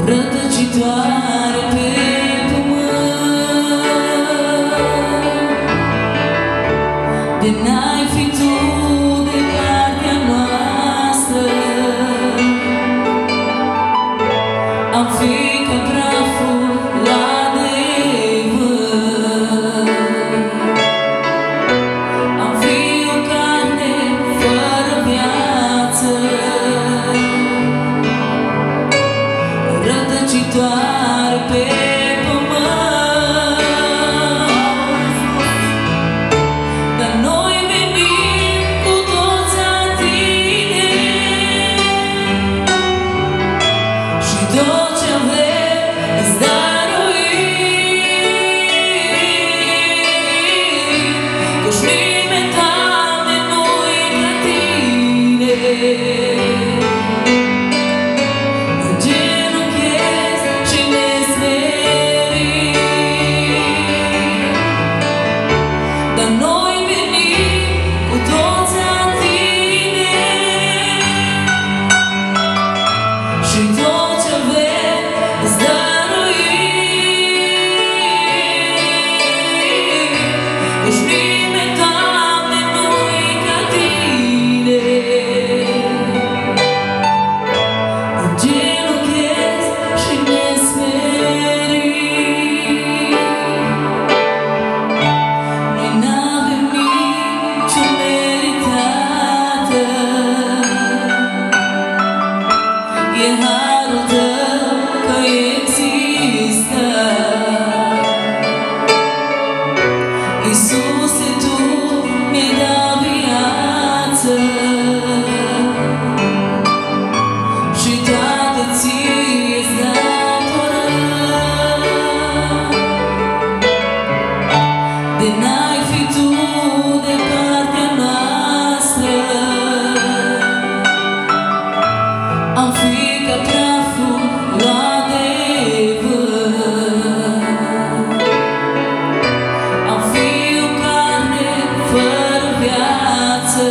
Rătăcitoare pe pământ, de n-ai fi tu de partea noastră, am fi ca praful la adevăr, am fi o carne fără viață, rătăcitoare pe pământ. Dar noi venim cu toți la tine și tot ce avem îți dăruim, căci nimeni, Doamne, nu-i ca tine. Și tot ce avem îți dăruim, căci nimeni, Doamne, nu-i ca tine. Îngenunchez și ne smerim. Noi n-avem nicio meritată, e harul tău că există. Iisuse, tu mi-ai dat viață și toată ție-ți datorăm. De n-ai fi tu de partea noastră, am fi ca praful la adevăr, am fi o carne fără viață,